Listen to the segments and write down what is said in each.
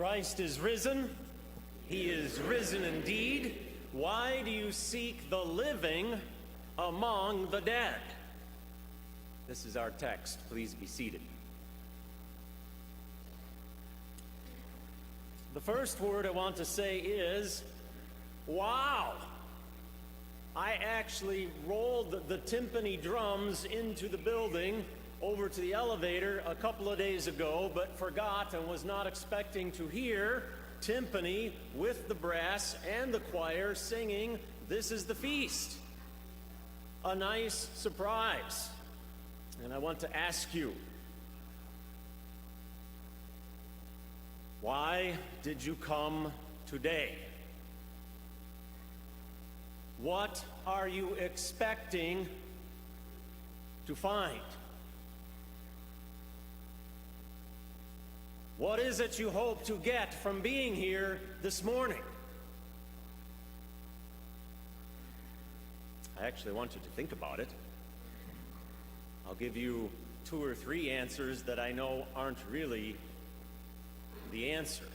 Christ is risen. He is risen indeed. Why do you seek the living among the dead? This is our text. Please be seated. The first word I want to say is, wow! I actually rolled the timpani drums into the building over to the elevator a couple of days ago, but forgot and was not expecting to hear timpani with the brass and the choir singing "This is the Feast." A nice surprise. And I want to ask you, why did you come today? What are you expecting to find? What is it you hope to get from being here this morning? I actually want you to think about it. I'll give you 2 or 3 answers that I know aren't really the answer.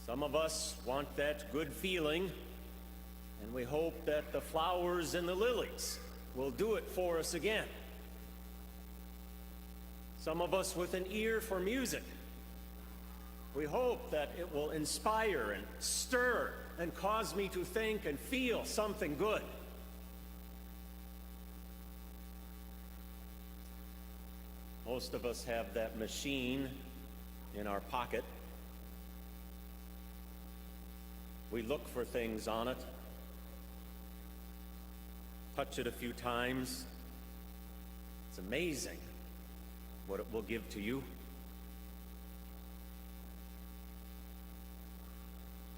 Some of us want that good feeling, and we hope that the flowers and the lilies will do it for us again. Some of us with an ear for music, we hope that it will inspire and stir and cause me to think and feel something good. Most of us have that machine in our pocket. We look for things on it, touch it a few times. It's amazing what it will give to you.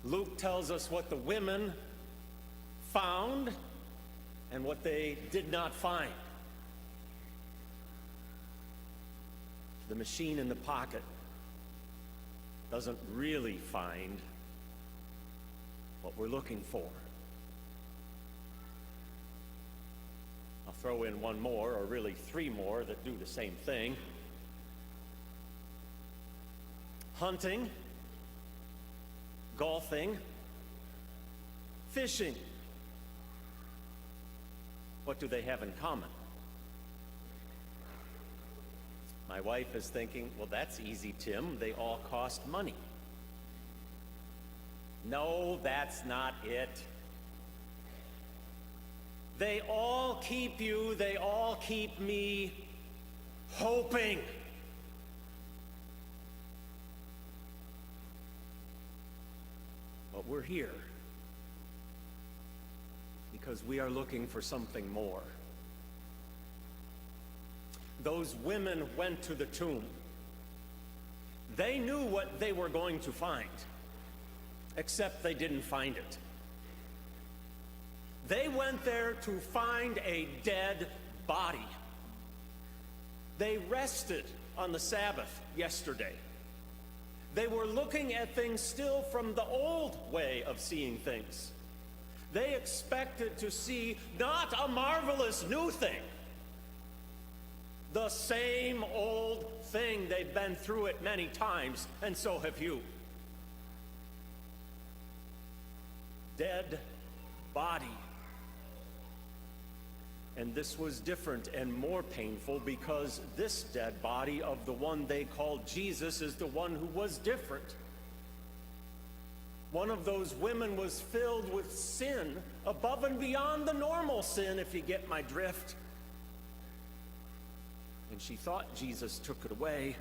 Luke tells us what the women found and what they did not find. The machine in the pocket doesn't really find what we're looking for. I'll throw in one more, or really 3 more, that do the same thing. Hunting, golfing, fishing. What do they have in common? My wife is thinking, well, that's easy, Tim. They all cost money. No, that's not it. They all keep me hoping. But we're here because we are looking for something more. Those women went to the tomb. They knew what they were going to find, except they didn't find it. They went there to find a dead body. They rested on the Sabbath yesterday. They were looking at things still from the old way of seeing things. They expected to see not a marvelous new thing, the same old thing. They've been through it many times, and so have you. Dead body. And this was different and more painful because this dead body of the one they called Jesus is the one who was different. One of those women was filled with sin above and beyond the normal sin, if you get my drift. And she thought Jesus took it away.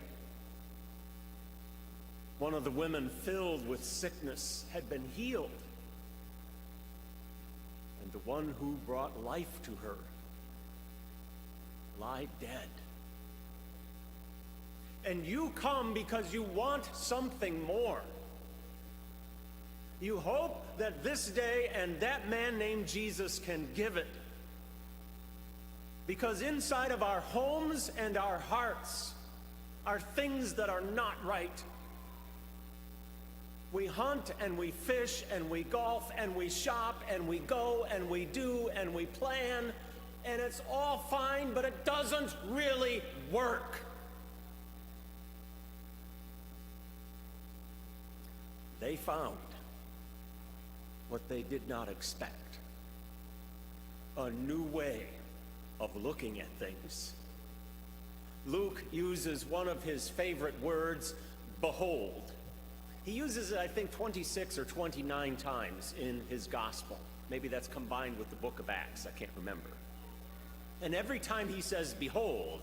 One of the women filled with sickness had been healed. And the one who brought life to her lie dead. And you come because you want something more. You hope that this day and that man named Jesus can give it. Because inside of our homes and our hearts are things that are not right. We hunt and we fish and we golf and we shop and we go and we do and we plan, and it's all fine, but it doesn't really work. they found what they did not expect. A new way of looking at things. Luke uses one of his favorite words, behold. He uses it, I think, 26 or 29 times in his gospel. Maybe that's combined with the book of Acts, I can't remember. And every time he says, behold,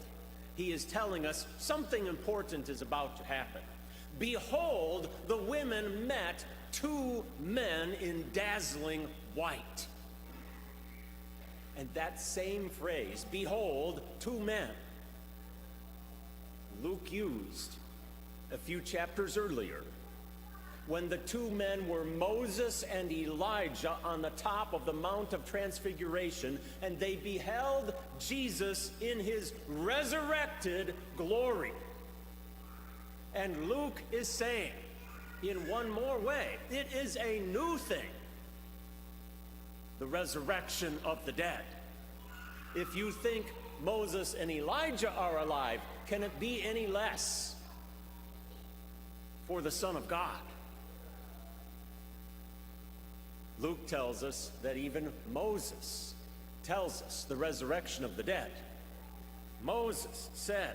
he is telling us something important is about to happen. Behold, the women met two men in dazzling white. And that same phrase, behold, two men, Luke used a few chapters earlier when the two men were Moses and Elijah on the top of the Mount of Transfiguration, and they beheld Jesus in his resurrected glory. And Luke is saying, in one more way, it is a new thing. The resurrection of the dead. If you think Moses and Elijah are alive, can it be any less for the Son of God? Luke tells us that even Moses tells us the resurrection of the dead. Moses said,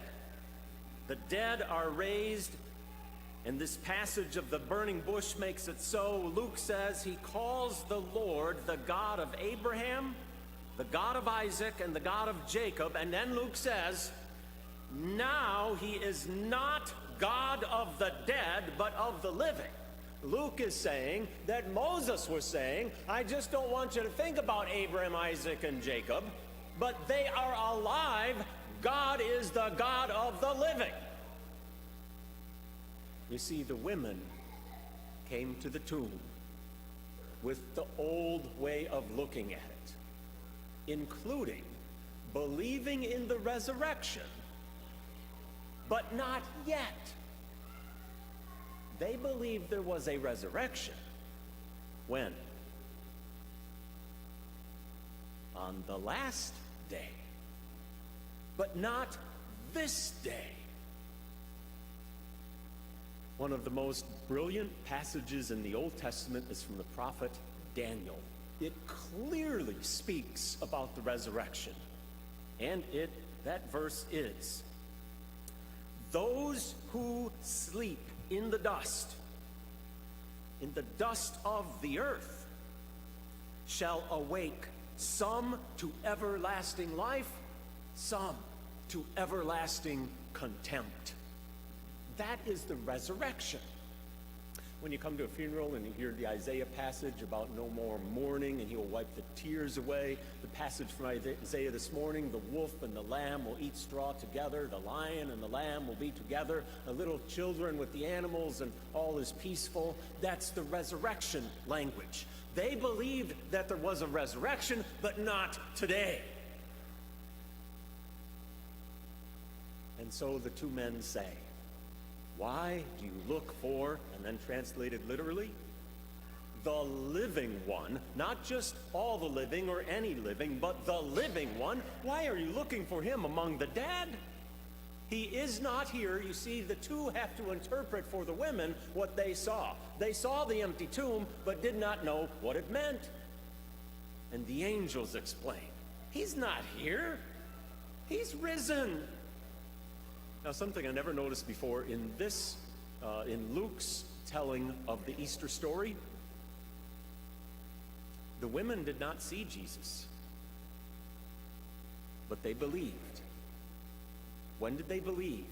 the dead are raised, and this passage of the burning bush makes it so. Luke says he calls the Lord the God of Abraham, the God of Isaac, and the God of Jacob. And then Luke says, now he is not God of the dead, but of the living. Luke is saying that Moses was saying, I just don't want you to think about Abraham, Isaac, and Jacob, but they are alive. God is the God of the living. You see, the women came to the tomb with the old way of looking at it, including believing in the resurrection, but not yet. They believed there was a resurrection. When? On the last day, but not this day. One of the most brilliant passages in the Old Testament is from the prophet Daniel. It clearly speaks about the resurrection. And that verse is, those who sleep in the dust of the earth, shall awake, some to everlasting life, some to everlasting contempt. That is the resurrection. When you come to a funeral and you hear the Isaiah passage about no more mourning and he will wipe the tears away, the passage from Isaiah this morning, the wolf and the lamb will eat straw together, the lion and the lamb will be together, the little children with the animals, and all is peaceful. That's the resurrection language. They believed that there was a resurrection, but not today. And so the two men say, why do you look for, and then translated literally, the living one, not just all the living or any living, but the living one? Why are you looking for him among the dead? He is not here. You see, the two have to interpret for the women what they saw. They saw the empty tomb, but did not know what it meant. And the angels explain, he's not here. He's risen. Now, something I never noticed before in Luke's telling of the Easter story, the women did not see Jesus, but they believed. When did they believe?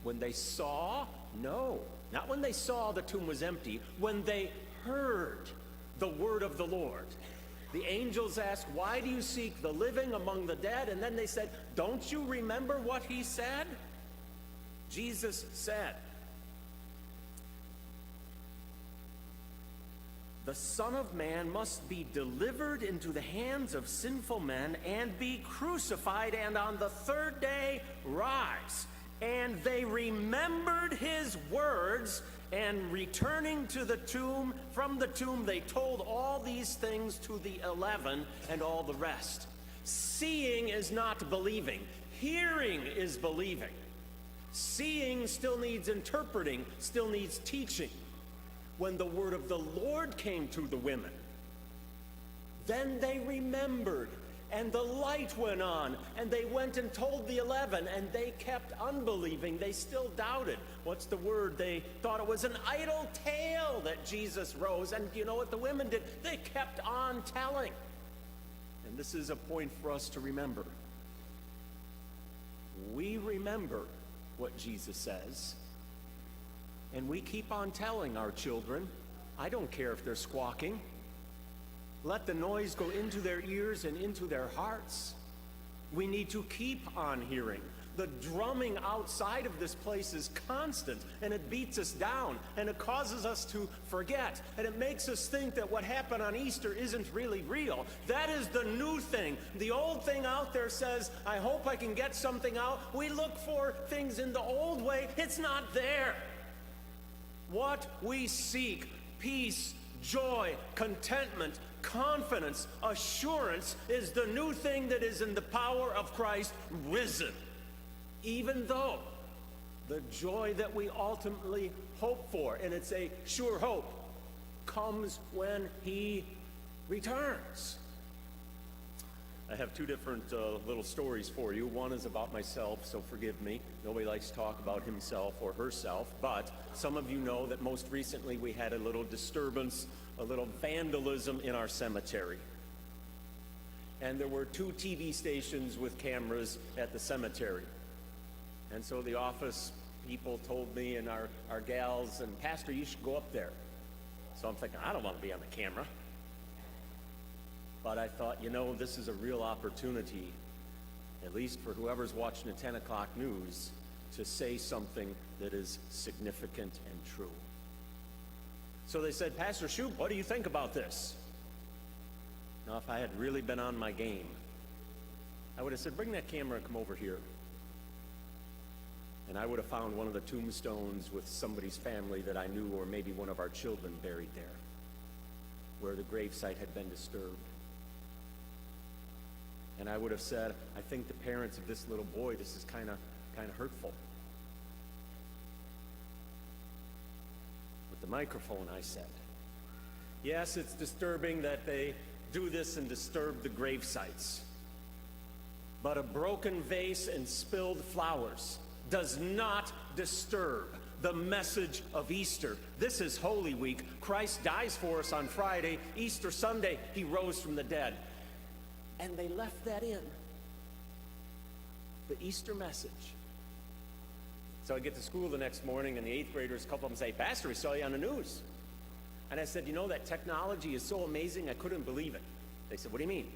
When they saw? No, not when they saw the tomb was empty. When they heard the word of the Lord. The angels asked, why do you seek the living among the dead? And then they said, don't you remember what he said? Jesus said, the Son of Man must be delivered into the hands of sinful men and be crucified, and on the third day rise. And they remembered his words, and returning to the tomb, from the tomb, they told all these things to the 11 and all the rest. Seeing is not believing. Hearing is believing. Seeing still needs interpreting, still needs teaching. when the word of the Lord came to the women. Then they remembered, and the light went on, and they went and told the 11, and they kept unbelieving. They still doubted. What's the word? They thought it was an idle tale that Jesus rose. And you know what the women did? They kept on telling. And this is a point for us to remember. We remember what Jesus says, and we keep on telling our children. I don't care if they're squawking. Let the noise go into their ears and into their hearts. We need to keep on hearing. The drumming outside of this place is constant, and it beats us down, and it causes us to forget, and it makes us think that what happened on Easter isn't really real. That is the new thing. The old thing out there says, I hope I can get something out. We look for things in the old way. It's not there. What we seek, peace, joy, contentment, confidence, assurance, is the new thing that is in the power of Christ risen. Even though the joy that we ultimately hope for, and it's a sure hope, comes when he returns. I have two different little stories for you. One is about myself, so forgive me. Nobody likes to talk about himself or herself, but some of you know that most recently we had a little disturbance, a little vandalism in our cemetery. And there were 2 TV stations with cameras at the cemetery. And so the office people told me, and our gals, and Pastor, you should go up there. So I'm thinking, I don't want to be on the camera. But I thought, you know, this is a real opportunity, at least for whoever's watching the 10 o'clock news, to say something that is significant and true. So they said, Pastor Shoup, what do you think about this? Now, if I had really been on my game, I would have said, bring that camera and come over here. And I would have found one of the tombstones with somebody's family that I knew, or maybe one of our children buried there, where the gravesite had been disturbed. And I would have said, I think the parents of this little boy, this is kind of hurtful. With the microphone, I said, yes, it's disturbing that they do this and disturb the grave sites. But a broken vase and spilled flowers does not disturb the message of Easter. This is Holy Week. Christ dies for us on Friday. Easter Sunday, he rose from the dead. And they left that in. The Easter message. So I get to school the next morning, and the 8th graders, a couple of them say, Pastor, we saw you on the news. And I said, you know, that technology is so amazing, I couldn't believe it. They said, what do you mean?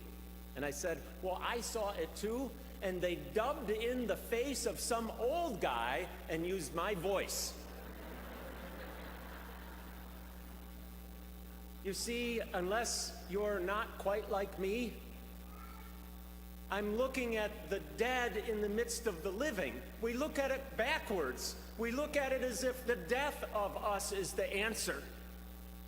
And I said, well, I saw it too, and they dubbed in the face of some old guy and used my voice. You see, unless you're not quite like me, I'm looking at the dead in the midst of the living. We look at it backwards. We look at it as if the death of us is the answer.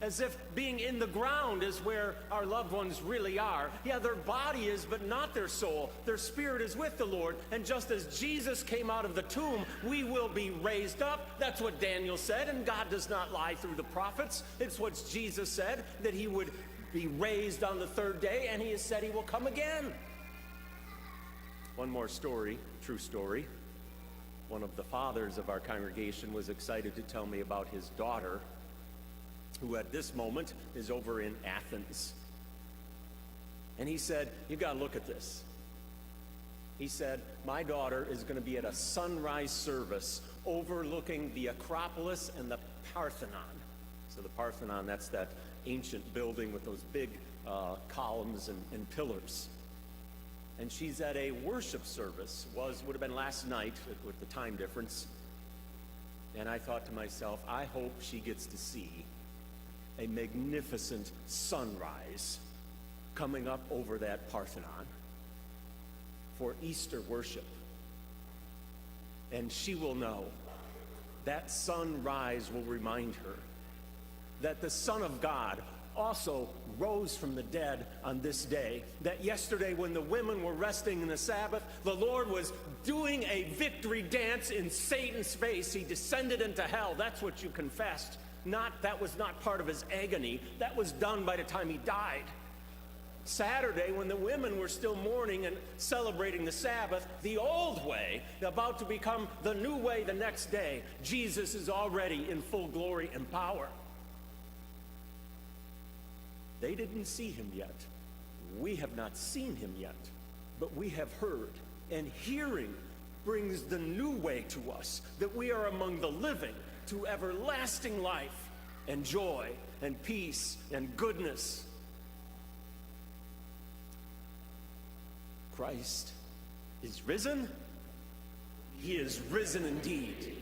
As if being in the ground is where our loved ones really are. Yeah, their body is, but not their soul. Their spirit is with the Lord. And just as Jesus came out of the tomb, we will be raised up. That's what Daniel said, and God does not lie through the prophets. It's what Jesus said, that he would be raised on the 3rd day, and he has said he will come again. One more story, true story. One of the fathers of our congregation was excited to tell me about his daughter, who at this moment is over in Athens. And he said, you got to look at this. He said, my daughter is going to be at a sunrise service overlooking the Acropolis and the Parthenon. So the Parthenon, that's that ancient building with those big columns and pillars. And she's at a worship service, would have been last night with the time difference. And I thought to myself, I hope she gets to see a magnificent sunrise coming up over that Parthenon for Easter worship. And she will know that sunrise will remind her that the Son of God also rose from the dead on this day. That yesterday, when the women were resting in the Sabbath, the Lord was doing a victory dance in Satan's face. He descended into hell. That's what you confessed. That was not part of his agony. That was done by the time he died. Saturday, when the women were still mourning and celebrating the Sabbath, the old way, about to become the new way the next day, Jesus is already in full glory and power. They didn't see him yet. We have not seen him yet, but we have heard, and hearing brings the new way to us, that we are among the living, to everlasting life and joy and peace and goodness. Christ is risen. He is risen indeed.